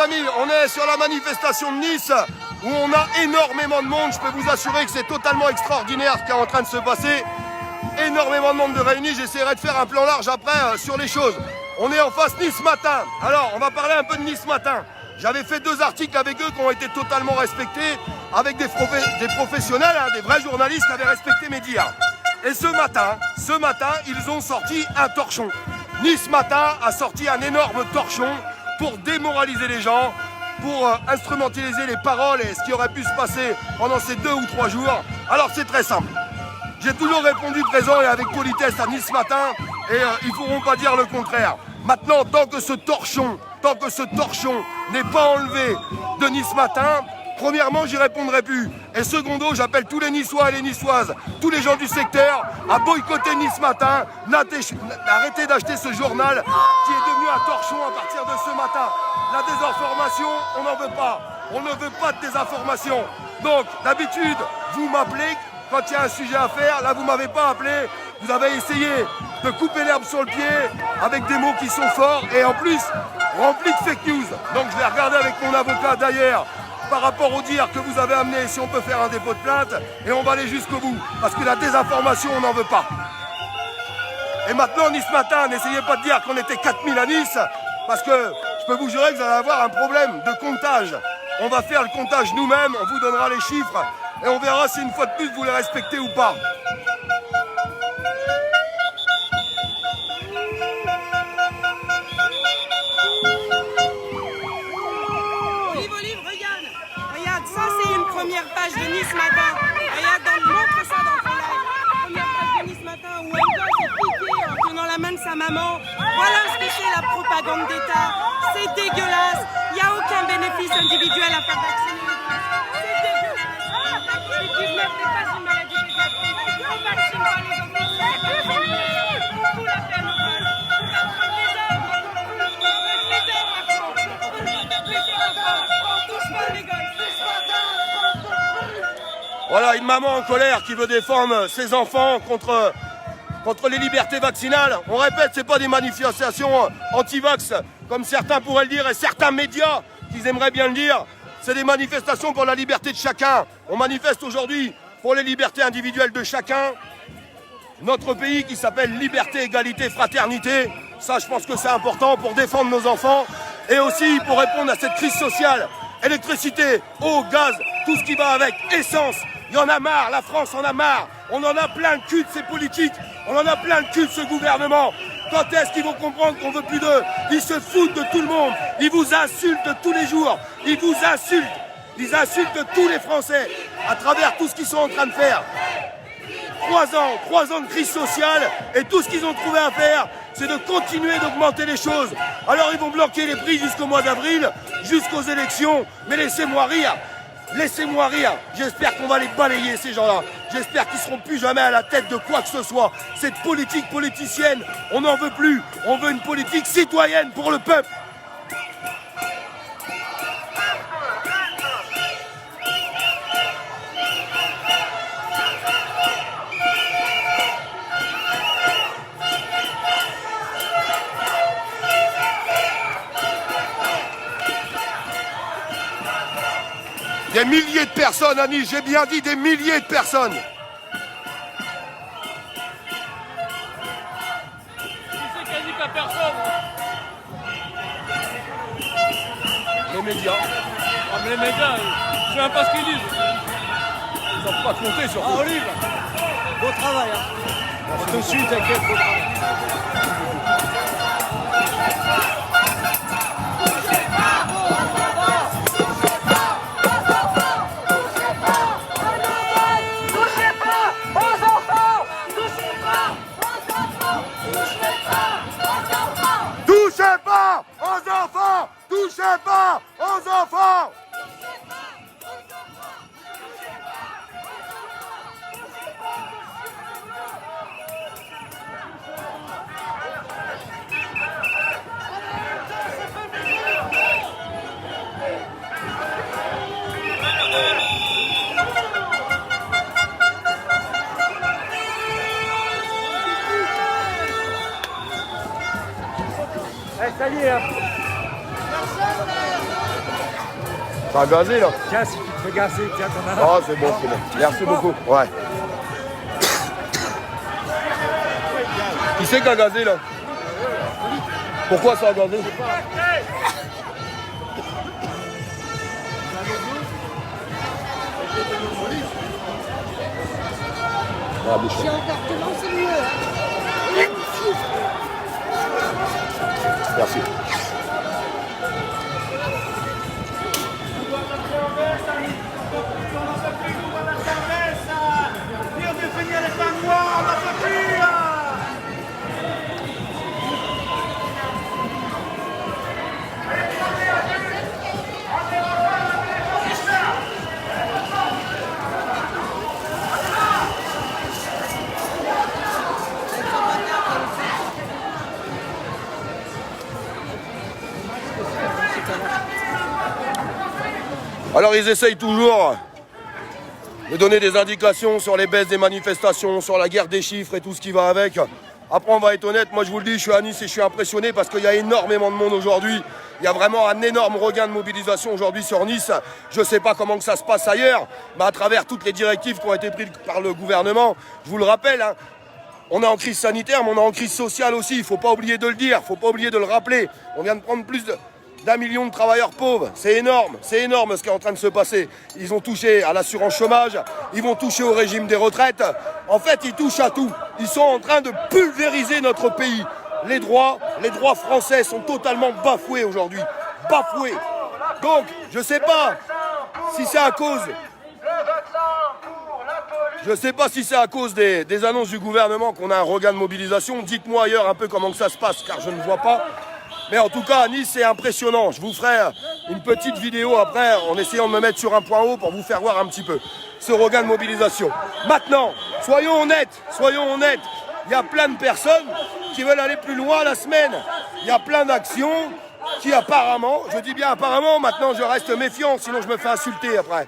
amis, on est sur la manifestation de Nice où on a énormément de monde. Je peux vous assurer que c'est totalement extraordinaire ce qui est en train de se passer. Énormément de monde de réunis. J'essaierai de faire un plan large après sur les choses. On est en face Nice Matin. Alors, on va parler un peu de Nice Matin. J'avais fait 2 articles avec eux qui ont été totalement respectés, avec des professionnels, hein, des vrais journalistes qui avaient respecté mes dires. Et ce matin, ils ont sorti un torchon. Nice Matin a sorti un énorme torchon pour démoraliser les gens, pour instrumentaliser les paroles et ce qui aurait pu se passer pendant ces 2 ou 3 jours. Alors c'est très simple. J'ai toujours répondu présent et avec politesse à Nice Matin et ils ne pourront pas dire le contraire. Maintenant, tant que ce torchon n'est pas enlevé de Nice Matin, premièrement, j'y répondrai plus. Et secondo, j'appelle tous les Niçois et les Niçoises, tous les gens du secteur, à boycotter Nice Matin, arrêtez d'acheter ce journal qui est devenu un torchon à partir de ce matin. La désinformation, on n'en veut pas. On ne veut pas de désinformation. Donc, d'habitude, vous m'appelez quand il y a un sujet à faire. Là, vous ne m'avez pas appelé. Vous avez essayé de couper l'herbe sur le pied avec des mots qui sont forts et en plus remplis de fake news. Donc, je vais regarder avec mon avocat d'ailleurs par rapport au dire que vous avez amené, si on peut faire un dépôt de plainte, et on va aller jusqu'au bout. Parce que la désinformation, on n'en veut pas. Et maintenant, Nice Matin, n'essayez pas de dire qu'on était 4000 à Nice, parce que je peux vous jurer que vous allez avoir un problème de comptage. On va faire le comptage nous-mêmes, on vous donnera les chiffres, et on verra si une fois de plus vous les respectez ou pas. Première page de Nice Matin. Regarde, montre ça dans ton live. Première page de Nice Matin où un gars s'est piqué en tenant la main de sa maman. Voilà ce que c'est la propagande d'État. C'est dégueulasse. Il n'y a aucun bénéfice individuel à faire vacciner les gosses. C'est dégueulasse. La Covid-19 n'est pas une maladie pédiatrique. On vaccine pas les enfants. C'est tout la peine au mal. On va prendre les hommes. Les hommes maintenant. On touche pas les gosses. Voilà une maman en colère qui veut défendre ses enfants contre les libertés vaccinales. On répète, ce n'est pas des manifestations anti-vax, comme certains pourraient le dire, et certains médias qui aimeraient bien le dire. C'est des manifestations pour la liberté de chacun. On manifeste aujourd'hui pour les libertés individuelles de chacun. Notre pays qui s'appelle liberté, égalité, fraternité. Ça, je pense que c'est important pour défendre nos enfants et aussi pour répondre à cette crise sociale. Électricité, eau, gaz, tout ce qui va avec, essence. Il y en a marre, la France en a marre. On en a plein le cul de ces politiques. On en a plein le cul de ce gouvernement. Quand est-ce qu'ils vont comprendre qu'on veut plus d'eux? Ils se foutent de tout le monde. Ils vous insultent tous les jours. Ils vous insultent. Ils insultent tous les Français à travers tout ce qu'ils sont en train de faire. 3 ans de crise sociale et tout ce qu'ils ont trouvé à faire, c'est de continuer d'augmenter les choses. Alors ils vont bloquer les prix jusqu'au mois d'avril, jusqu'aux élections. Mais laissez-moi rire. Laissez-moi rire. J'espère qu'on va les balayer, ces gens-là. J'espère qu'ils ne seront plus jamais à la tête de quoi que ce soit. Cette politique politicienne, on n'en veut plus. On veut une politique citoyenne pour le peuple. Des milliers de personnes à Nice, j'ai bien dit des milliers de personnes. C'est quasi pas personne. Les médias. Ah, mais les médias, je sais même pas ce qu'ils disent. Ils n'ont pas compté sur Ah, Olive, beau travail. On te suit, t'inquiète, beau travail. Touchez pas aux enfants! Touchez pas aux enfants! Ça y est, hein. Ça a gazé là. Tiens, si tu te fais gazer, tiens, t'en as. Ah, c'est bon, c'est bon. Merci beaucoup. Ouais. Qui c'est qui a gazé là? Pourquoi ça a gazé? Ah, bouche. Si encore devant, c'est mieux. Hein. Merci. Alors ils essayent toujours de donner des indications sur les baisses des manifestations, sur la guerre des chiffres et tout ce qui va avec. Après on va être honnête, moi je vous le dis, je suis à Nice et je suis impressionné parce qu'il y a énormément de monde aujourd'hui. Il y a vraiment un énorme regain de mobilisation aujourd'hui sur Nice. Je ne sais pas comment que ça se passe ailleurs, mais à travers toutes les directives qui ont été prises par le gouvernement, je vous le rappelle, hein, on est en crise sanitaire, mais on est en crise sociale aussi. Il ne faut pas oublier de le dire, il ne faut pas oublier de le rappeler. On vient de prendre plus d'1 million de travailleurs pauvres. C'est énorme ce qui est en train de se passer. Ils ont touché à l'assurance chômage, ils vont toucher au régime des retraites. En fait, ils touchent à tout. Ils sont en train de pulvériser notre pays. Les droits français sont totalement bafoués aujourd'hui. Bafoués. Donc, je ne sais pas si c'est à cause... Je ne sais pas si c'est à cause des annonces du gouvernement qu'on a un regain de mobilisation. Dites-moi ailleurs un peu comment que ça se passe, car je ne vois pas. Mais en tout cas, à Nice, c'est impressionnant. Je vous ferai une petite vidéo après, en essayant de me mettre sur un point haut pour vous faire voir un petit peu ce regain de mobilisation. Maintenant, soyons honnêtes. Il y a plein de personnes qui veulent aller plus loin la semaine. Il y a plein d'actions qui apparemment, je dis bien apparemment, maintenant je reste méfiant, sinon je me fais insulter après.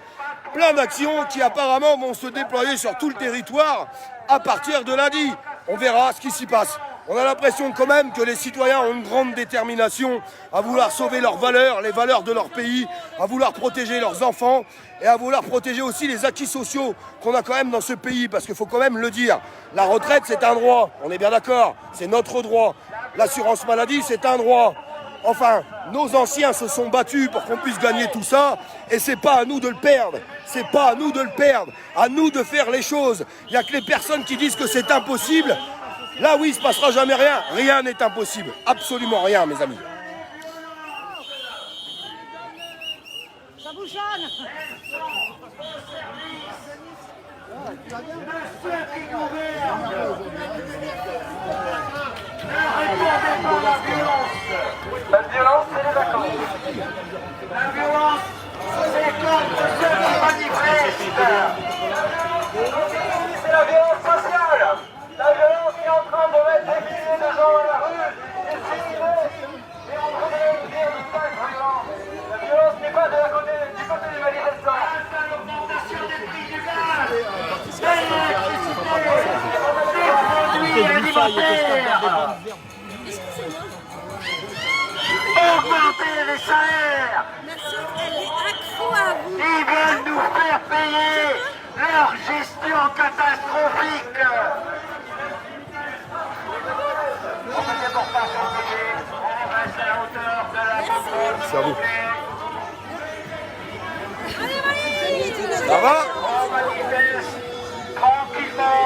Plein d'actions qui apparemment vont se déployer sur tout le territoire à partir de lundi. On verra ce qui s'y passe. On a l'impression quand même que les citoyens ont une grande détermination à vouloir sauver leurs valeurs, les valeurs de leur pays, à vouloir protéger leurs enfants et à vouloir protéger aussi les acquis sociaux qu'on a quand même dans ce pays. Parce qu'il faut quand même le dire, la retraite c'est un droit, on est bien d'accord, c'est notre droit. L'assurance maladie c'est un droit. Enfin, nos anciens se sont battus pour qu'on puisse gagner tout ça et c'est pas à nous de le perdre. C'est pas à nous de le perdre, à nous de faire les choses. Il n'y a que les personnes qui disent que c'est impossible. Là, oui, il ne se passera jamais rien. Rien n'est impossible. Absolument rien, mes amis. Ça bouchonne. La violence, c'est les vacances. La violence, c'est contre ceux qui manifestent. C'est la violence sociale. La violence qui est en train de mettre des milliers de gens à la rue, et en train de dire une telle violence. La violence n'est pas du côté des manifestants. L'augmentation des prix du gaz, de l'électricité, des produits alimentaires. Augmenter les salaires. Merci, elle est accro à vous. Ils viennent nous faire payer leur gestion catastrophique. On ne déborde pas sur le côté, on reste à la hauteur de la C'est à vous. Allez, Ça va? On manifeste tranquillement.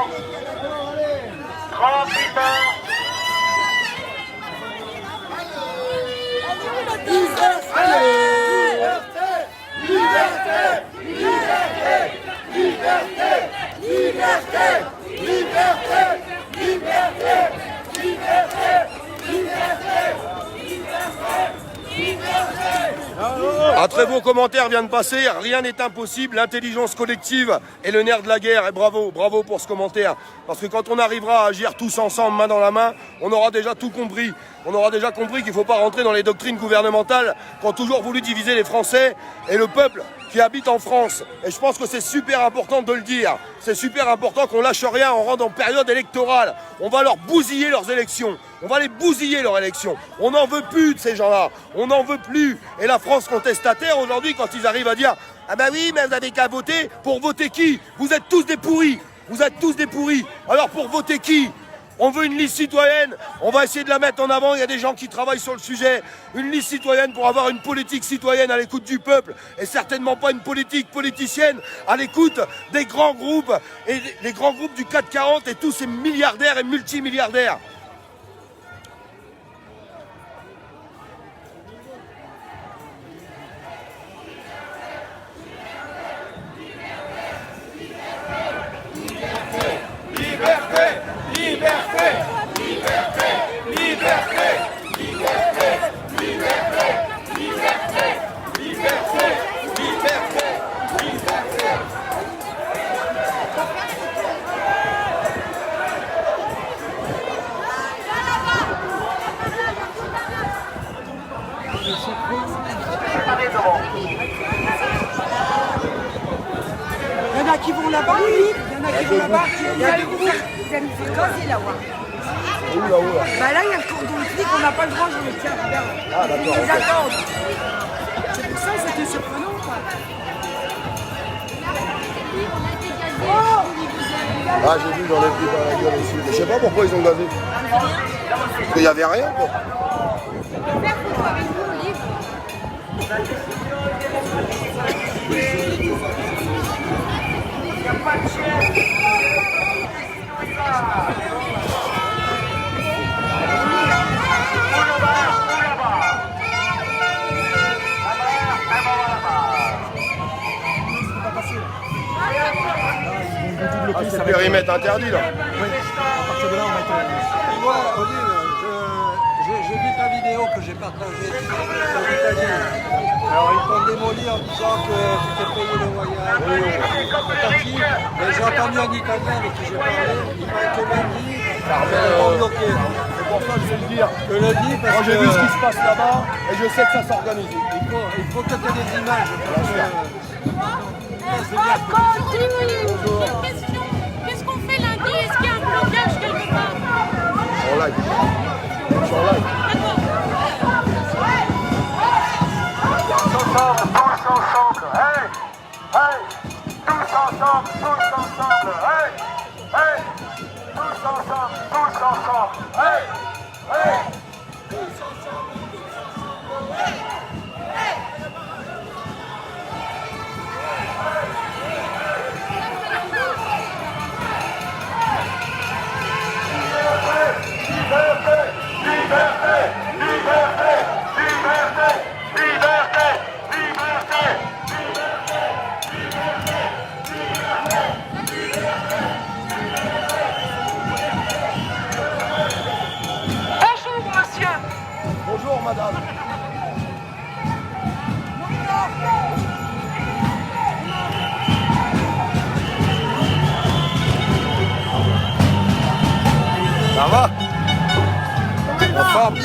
Un très beau commentaire vient de passer, rien n'est impossible, l'intelligence collective est le nerf de la guerre, et bravo pour ce commentaire, parce que quand on arrivera à agir tous ensemble, main dans la main, on aura déjà tout compris. on aura déjà compris qu'il ne faut pas rentrer dans les doctrines gouvernementales qui ont toujours voulu diviser les Français et le peuple qui habite en France. Et je pense que c'est super important de le dire. C'est super important qu'on lâche rien, on rentre en période électorale. On va leur bousiller leurs élections. On va les bousiller leurs élections. On n'en veut plus de ces gens-là. On n'en veut plus. Et la France contestataire, aujourd'hui, quand ils arrivent à dire « Ah bah oui, mais vous n'avez qu'à voter. » Pour voter qui? Vous êtes tous des pourris. Vous êtes tous des pourris. Alors pour voter qui? On veut une liste citoyenne, on va essayer de la mettre en avant, il y a des gens qui travaillent sur le sujet. Une liste citoyenne pour avoir une politique citoyenne à l'écoute du peuple et certainement pas une politique politicienne à l'écoute des grands groupes et les grands groupes du CAC 40 et tous ces milliardaires et multimilliardaires. Il y en a qui vont là-bas, oui. Il y en a qui vont là-bas. Vous allez nous faire gazer là-bas. Bah là, il y a le cordon de flic, on n'a pas le droit, je le tiens, regarde. Ah d'accord. Ils nous attendent. C'est pour ça, c'était surprenant, quoi. Ah j'ai vu, j'en ai pris par la gueule aussi. Mais je sais pas pourquoi ils ont gazé. Parce qu'il n'y avait rien quoi. Ah, c'est le périmètre interdit là. Oui, à partir de là, on va être... Moi, Olive, j'ai vu ta vidéo que j'ai partagée sur l'Italie. Alors, ils t'ont démoli en disant que tu t'es payé le voyage. Mais j'ai entendu un Italien avec qui j'ai parlé, il m'a été même dit, ils bloqué. C'est pour ça que je vais le dire. Je le dis parce Moi que... j'ai vu ce qui se passe là-bas et je sais que ça s'organise. Il faut que tu aies des images. Qu'est-ce qu'on fait lundi? Est-ce qu'il y a un blocage quelque part? En live. Je suis en live. Tous ensemble, hey, hey, tous ensemble, hey, hey, tous ensemble, hey, hey. Bonjour, monsieur. Bonjour madame. Ça va? En forme?